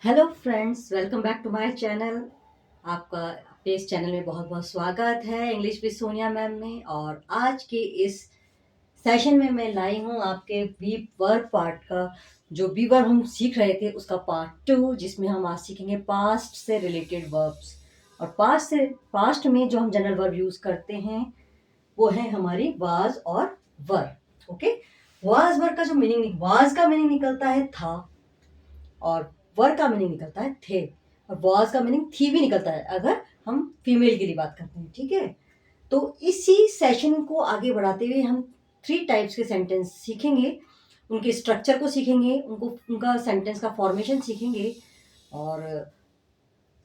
Hello friends, welcome back to my channel. आपका अपने इस चैनल में बहुत बहुत स्वागत है इंग्लिश विद सोनिया मैम में। और आज के इस सेशन में मैं लाई हूँ आपके बी वर्ब पार्ट का। जो बी वर्ब हम सीख रहे थे उसका पार्ट 2, जिसमें हम आज सीखेंगे पास्ट से रिलेटेड वर्ब्स। और पास्ट में जो हम जनरल वर्ब यूज करते हैं वो है हमारी वाज और वर। ओके, वाज वर का जो मीनिंग, वाज का मीनिंग निकलता है था, और वर का मीनिंग निकलता है थे, और वॉज का मीनिंग थी भी निकलता है अगर हम फीमेल के लिए बात करते हैं। ठीक है, तो इसी सेशन को आगे बढ़ाते हुए हम 3 टाइप्स के सेंटेंस सीखेंगे, उनके स्ट्रक्चर को सीखेंगे, उनका सेंटेंस का फॉर्मेशन सीखेंगे, और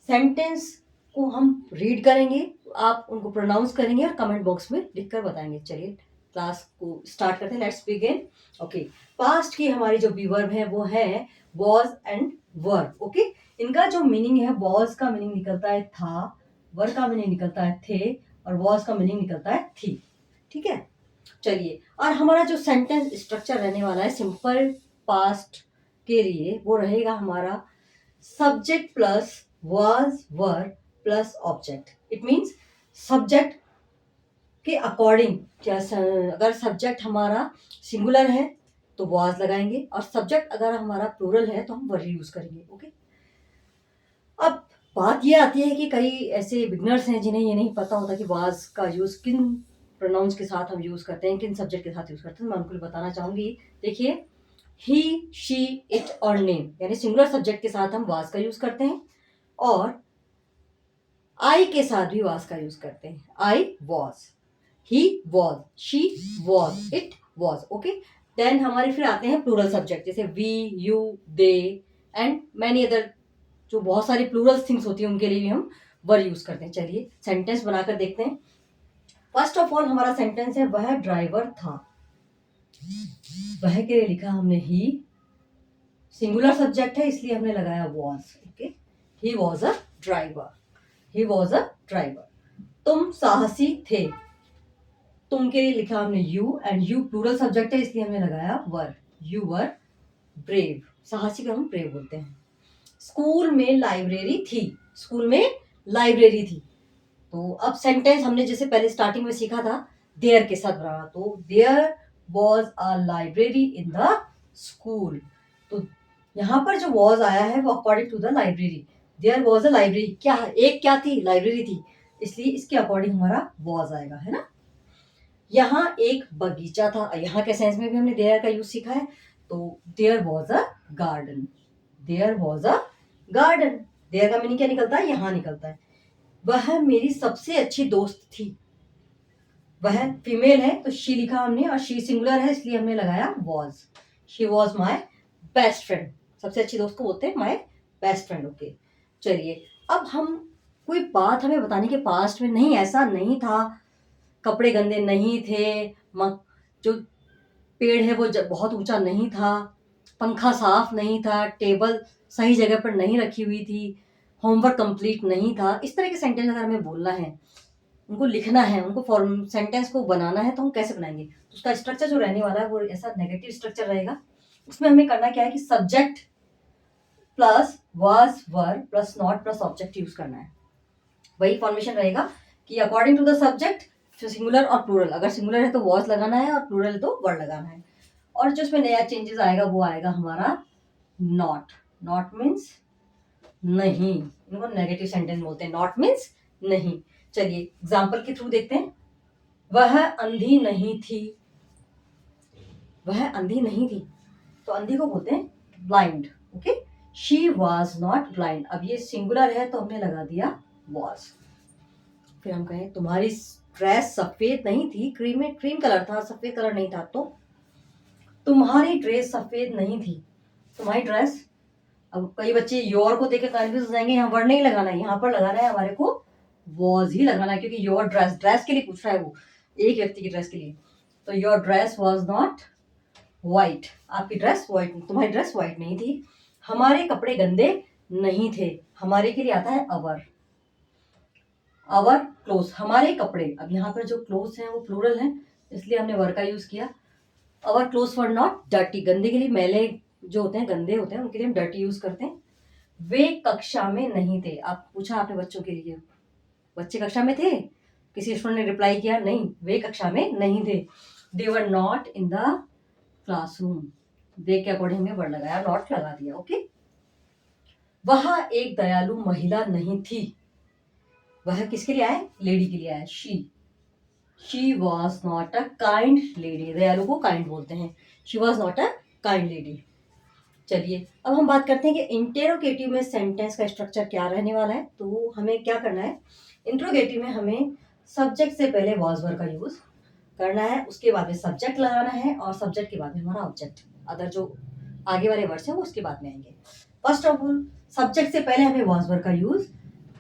सेंटेंस को हम रीड करेंगे, आप उनको प्रोनाउंस करेंगे और कमेंट बॉक्स में लिखकर बताएंगे। चलिए क्लास को स्टार्ट करते हैं, लेट्स बिगिन। ओके, पास्ट की हमारी जो बी वर्ब है वो है वॉज एंड वर। ओके, इनका जो मीनिंग है, वॉज का मीनिंग निकलता है था, वर का मीनिंग निकलता है थे, और वॉज का मीनिंग निकलता है थी। ठीक है, चलिए, और हमारा जो सेंटेंस स्ट्रक्चर रहने वाला है सिंपल पास्ट के लिए, वो रहेगा हमारा subject plus was were plus object. It means subject के अकॉर्डिंग, अगर सब्जेक्ट हमारा सिंगुलर है तो was लगाएंगे, और सब्जेक्ट अगर हमारा प्लूरल है तो हम were यूज करेंगे। ओके, अब बात ये आती है कि कई ऐसे बिगनर्स हैं जिन्हें ये नहीं पता होता कि was का यूज किन प्रोनाउंस के साथ हम यूज करते हैं, किन सब्जेक्ट के साथ यूज करते हैं। मैं उनको बताना चाहूंगी। देखिए, ही, शी, इट और नेम, यानी सिंगुलर सब्जेक्ट के साथ हम was का यूज करते हैं, और आई के साथ भी वाज का यूज करते हैं। I was, he was, she was, it was. Okay, then हमारे फिर आते हैं प्लूरल सब्जेक्ट, जैसे we, you, they and many other. जो बहुत सारी प्लूरल थिंग्स होती हैं उनके लिए भी हम वर यूज करते हैं। चलिए सेंटेंस बनाकर देखते हैं। फर्स्ट ऑफ ऑल हमारा सेंटेंस है वह ड्राइवर था। वह के लिए लिखा हमने ही, सिंगुलर सब्जेक्ट है इसलिए हमने लगाया was. Okay, he was a driver, he was a driver. तुम साहसी थे। तुम के लिए लिखा हमने you, and you plural subject है इसलिए हमने लगाया वर। You were brave. साहसी को हम ब्रेव बोलते हैं। स्कूल में लाइब्रेरी थी। स्कूल में लाइब्रेरी थी। तो अब सेंटेंस हमने जैसे पहले स्टार्टिंग में सीखा था देयर के साथ बनाना, तो there was a library in the school. तो यहाँ पर जो वॉज आया है वो according to the library. There was a library, क्या थी, लाइब्रेरी थी, इसलिए इसके अकॉर्डिंग हमारा वॉज आएगा, है ना। यहाँ एक बगीचा था, यहाँ के सेंस में भी हमने देयर का यूज सीखा है। तो there was a garden, there was a garden. There का मीनिंग क्या निकलता है, यहाँ निकलता है। वह मेरी सबसे अच्छी दोस्त थी। वह फीमेल है तो शी लिखा हमने, और शी सिंगुलर है इसलिए हमने लगाया was. She was my best friend. सबसे अच्छी दोस्त को बोलते हैं माई बेस्ट फ्रेंड। ओके, चलिए, अब हम कोई बात हमें बताने के पास्ट में, नहीं ऐसा नहीं था, कपड़े गंदे नहीं थे, जो पेड़ है वो बहुत ऊंचा नहीं था, पंखा साफ नहीं था, टेबल सही जगह पर नहीं रखी हुई थी, होमवर्क कंप्लीट नहीं था। इस तरह के सेंटेंस अगर हमें बोलना है, उनको लिखना है, उनको फॉर्म सेंटेंस को बनाना है, तो हम कैसे बनाएंगे। तो उसका स्ट्रक्चर जो रहने वाला है वो ऐसा नेगेटिव स्ट्रक्चर रहेगा। उसमें हमें करना क्या है कि subject plus was were plus not plus object use करना है। वही फॉर्मेशन रहेगा कि according to the subject singular और प्लूरल, अगर सिंगुलर है तो वॉज लगाना है और प्लूरल तो वर्ड लगाना है। और जो इसमें नया चेंजेस आएगा वो आएगा हमारा नॉट। नॉट मीन्स नहीं, इनको नेगेटिव सेंटेंस बोलते हैं, नॉट मीन्स नहीं। चलिए एग्जाम्पल के थ्रू देखते हैं। वह अंधी नहीं थी। वह अंधी नहीं थी, तो अंधी को बोलते हैं blind. Okay, she was not blind. अब ये सिंगुलर है तो हमने लगा दिया वॉज। फिर हम कहें तुम्हारी ड्रेस सफेद नहीं थी, क्रीम कलर था, सफेद कलर नहीं था। तो तुम्हारी ड्रेस सफेद नहीं थी, तुम्हारी ड्रेस। अब कई बच्चे योर को देकर कंफ्यूज हो जाएंगे, यहाँ वर्ड नहीं लगाना है, यहाँ पर लगाना है हमारे को वॉज ही लगाना है, क्योंकि योर ड्रेस, ड्रेस के लिए पूछ रहा है वो, एक व्यक्ति की ड्रेस के लिए। तो your dress was not white. आपकी ड्रेस व्हाइट, तुम्हारी ड्रेस व्हाइट नहीं थी। हमारे कपड़े गंदे नहीं थे। हमारे के लिए आता है अवर। अवर क्लोथ, हमारे कपड़े। अब यहाँ पर जो क्लोथ हैं वो प्लूरल हैं इसलिए हमने वर का यूज किया। अवर क्लोथ्स वर नॉट डर्टी, गंदे के लिए, मैले जो होते हैं, गंदे होते हैं, उनके लिए हम डर्टी यूज करते हैं। वे कक्षा में नहीं थे। आप पूछा आपने बच्चों के लिए, बच्चे कक्षा में थे? किसी स्टूडेंट ने रिप्लाई किया नहीं, वे कक्षा में नहीं थे। They were not in the classroom. दे के अकॉर्डिंग में वर्ड लगाया, नॉट लगा दिया। ओके। वह एक दयालु महिला नहीं थी। वह किसके लिए आए? लेडी के लिए आए। She was not a kind lady. दयालु को काइंड बोलते हैं। She was not a kind lady. चलिए अब हम बात करते हैं कि इंटेरोगेटिव में सेंटेंस का स्ट्रक्चर क्या रहने वाला है। तो हमें क्या करना है, इंट्रोगेटिव में हमें सब्जेक्ट से पहले वॉज वर्ब का यूज करना है, उसके बाद में सब्जेक्ट लगाना है, और सब्जेक्ट के बाद में हमारा ऑब्जेक्ट। अदर जो आगे वाले वर्ड्स हैं वो उसके बाद में आएंगे। फर्स्ट ऑफ ऑल सब्जेक्ट से पहले हमें वॉज वर्ब का यूज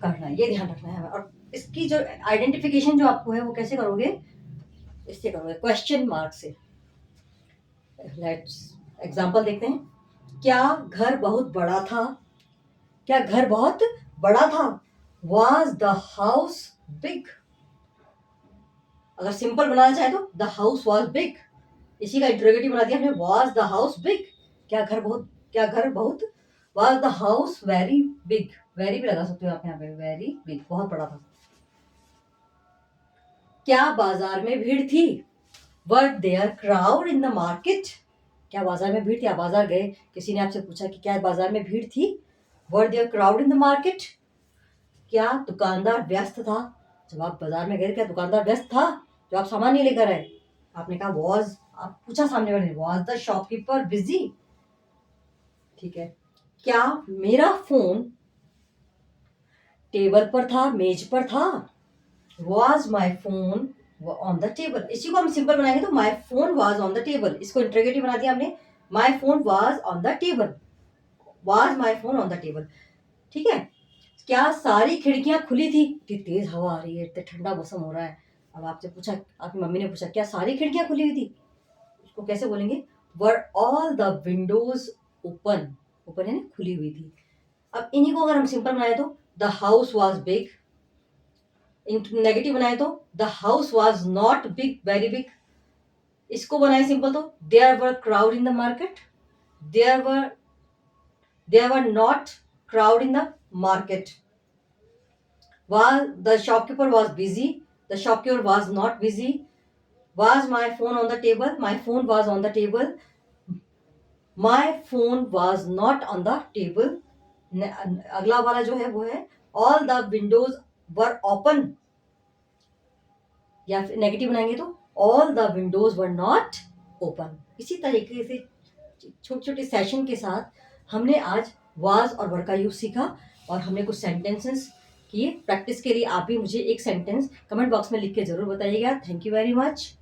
करना है, ये ध्यान रखना है हमें। और इसकी जो आइडेंटिफिकेशन जो आपको है वो कैसे करोगे? इससे करोगे क्वेश्चन मार्क से। लेट्स एग्जांपल देखते हैं। क्या घर बहुत बड़ा था? क्या घर बहुत बड़ा था? Was the house big? अगर सिंपल बनाना चाहे तो the house was big। इसी का इंटरोगेटिव बना दिया हमने, was the house big? क्या घर बहुत was the house very big? Very भी लगा सकते हो आप यहाँ पे, वेरी बिग, बहुत बड़ा था। क्या बाजार में भीड़ थी? Were there crowd in the market? क्या बाजार में भीड़ थी? आप बाजार गए, किसी ने आपसे पूछा कि क्या बाजार में भीड़ थी? Were there crowd in the market? क्या दुकानदार व्यस्त था? जब आप बाजार में गए क्या दुकानदार व्यस्त था जो आप सामान नहीं लेकर आए? आपने कहा वॉज, आप पूछा सामने वाले, वॉज द शॉपकीपर बिजी? ठीक है। क्या मेरा फोन टेबल पर था, मेज पर था? Was my phone on the table. इसी को हम सिंपल बनाएंगे तो my phone was on the table. इसको इंट्रोगेटिव बना दिया हमने, my phone was on the table. Was my phone on the table. ठीक है। क्या सारी खिड़कियां खुली थी? इतनी तेज हवा आ रही है, इतना ठंडा मौसम हो रहा है। अब आपसे पूछा, आपकी मम्मी ने पूछा क्या सारी खिड़कियां खुली हुई थी? उसको कैसे बोलेंगे? Were all the Windows open. Open है ना, खुली हुई थी। अब इन्हीं को अगर हम सिंपल बनाए तो the house was big. Negative बनाए तो the house was not big, very big. इसको बनाए सिंपल तो there were crowd in the market. There were not crowd in the market. Was the shopkeeper was busy? The shopkeeper was not busy. Was my phone on the table? My phone was on the table. My phone was not on the table. अगला वाला जो है वो है all the windows were open। या फिर negative बनाएंगे तो all the windows were not open। इसी तरीके से छोटे छोटे सेशन के साथ हमने आज वाज और वर का यूज सीखा, और हमने कुछ सेंटेंसेस किए। प्रैक्टिस के लिए आप भी मुझे एक सेंटेंस कमेंट बॉक्स में लिख के जरूर बताइएगा। Thank you very much.